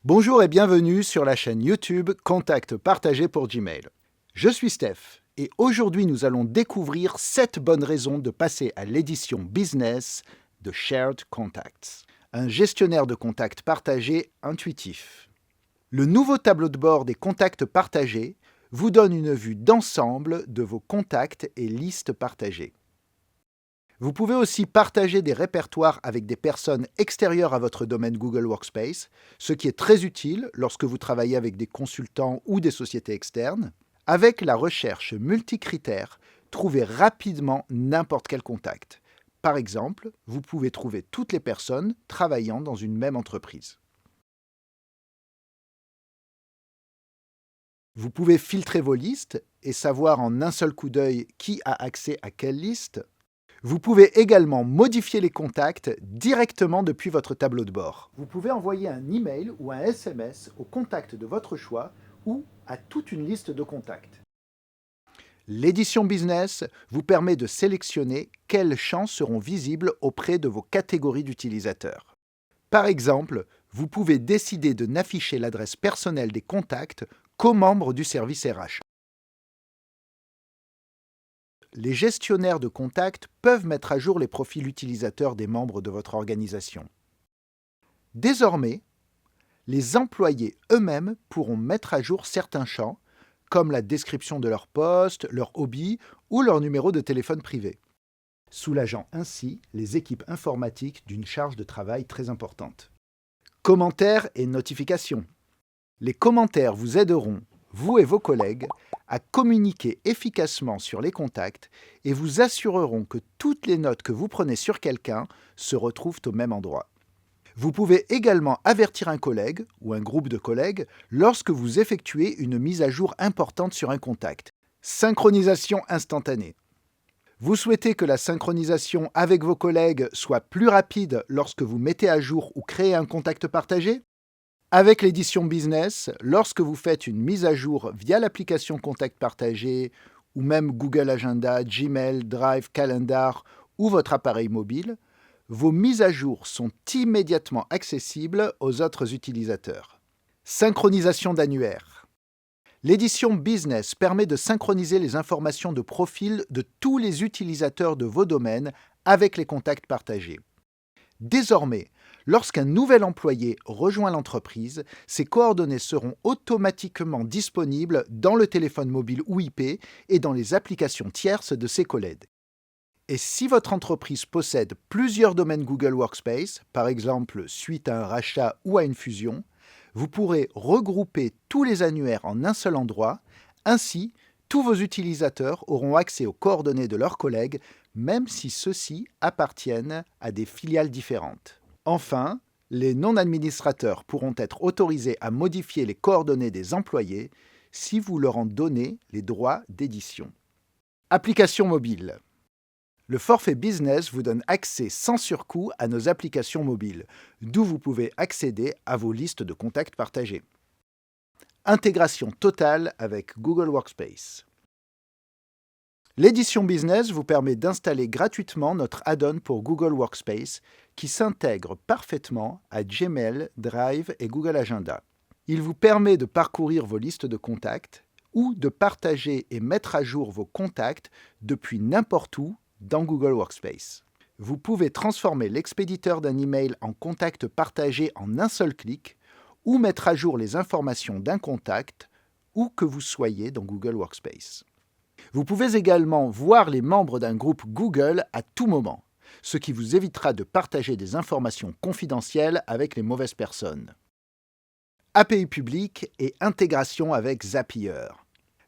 Bonjour et bienvenue sur la chaîne YouTube Contacts partagés pour Gmail. Je suis Steph et aujourd'hui nous allons découvrir 7 bonnes raisons de passer à l'édition business de Shared Contacts, un gestionnaire de contacts partagés intuitif. Le nouveau tableau de bord des contacts partagés vous donne une vue d'ensemble de vos contacts et listes partagées. Vous pouvez aussi partager des répertoires avec des personnes extérieures à votre domaine Google Workspace, ce qui est très utile lorsque vous travaillez avec des consultants ou des sociétés externes. Avec la recherche multicritère, trouvez rapidement n'importe quel contact. Par exemple, vous pouvez trouver toutes les personnes travaillant dans une même entreprise. Vous pouvez filtrer vos listes et savoir en un seul coup d'œil qui a accès à quelle liste. Vous pouvez également modifier les contacts directement depuis votre tableau de bord. Vous pouvez envoyer un email ou un SMS au contact de votre choix ou à toute une liste de contacts. L'édition business vous permet de sélectionner quels champs seront visibles auprès de vos catégories d'utilisateurs. Par exemple, vous pouvez décider de n'afficher l'adresse personnelle des contacts qu'aux membres du service RH. Les gestionnaires de contacts peuvent mettre à jour les profils utilisateurs des membres de votre organisation. Désormais, les employés eux-mêmes pourront mettre à jour certains champs, comme la description de leur poste, leur hobby ou leur numéro de téléphone privé, soulageant ainsi les équipes informatiques d'une charge de travail très importante. Commentaires et notifications. Les commentaires vous aideront, vous et vos collègues, à communiquer efficacement sur les contacts et vous assureront que toutes les notes que vous prenez sur quelqu'un se retrouvent au même endroit. Vous pouvez également avertir un collègue ou un groupe de collègues lorsque vous effectuez une mise à jour importante sur un contact. Synchronisation instantanée. Vous souhaitez que la synchronisation avec vos collègues soit plus rapide lorsque vous mettez à jour ou créez un contact partagé ? Avec l'édition business, lorsque vous faites une mise à jour via l'application Contact partagé ou même Google Agenda, Gmail, Drive, Calendar ou votre appareil mobile, vos mises à jour sont immédiatement accessibles aux autres utilisateurs. Synchronisation d'annuaires. L'édition business permet de synchroniser les informations de profil de tous les utilisateurs de vos domaines avec les contacts partagés. Désormais, lorsqu'un nouvel employé rejoint l'entreprise, ses coordonnées seront automatiquement disponibles dans le téléphone mobile ou IP et dans les applications tierces de ses collègues. Et si votre entreprise possède plusieurs domaines Google Workspace, par exemple suite à un rachat ou à une fusion, vous pourrez regrouper tous les annuaires en un seul endroit. Ainsi, tous vos utilisateurs auront accès aux coordonnées de leurs collègues, même si ceux-ci appartiennent à des filiales différentes. Enfin, les non-administrateurs pourront être autorisés à modifier les coordonnées des employés si vous leur en donnez les droits d'édition. Application mobile. Le forfait business vous donne accès sans surcoût à nos applications mobiles, d'où vous pouvez accéder à vos listes de contacts partagés. Intégration totale avec Google Workspace. L'édition business vous permet d'installer gratuitement notre add-on pour Google Workspace qui s'intègre parfaitement à Gmail, Drive et Google Agenda. Il vous permet de parcourir vos listes de contacts ou de partager et mettre à jour vos contacts depuis n'importe où dans Google Workspace. Vous pouvez transformer l'expéditeur d'un email en contact partagé en un seul clic ou mettre à jour les informations d'un contact où que vous soyez dans Google Workspace. Vous pouvez également voir les membres d'un groupe Google à tout moment, ce qui vous évitera de partager des informations confidentielles avec les mauvaises personnes. API publique et intégration avec Zapier.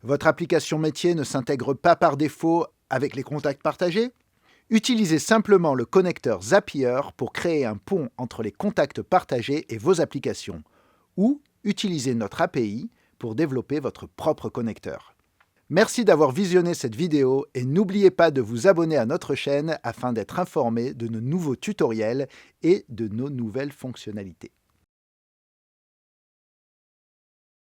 Votre application métier ne s'intègre pas par défaut avec les contacts partagés ? Utilisez simplement le connecteur Zapier pour créer un pont entre les contacts partagés et vos applications, ou utilisez notre API pour développer votre propre connecteur. Merci d'avoir visionné cette vidéo et n'oubliez pas de vous abonner à notre chaîne afin d'être informé de nos nouveaux tutoriels et de nos nouvelles fonctionnalités.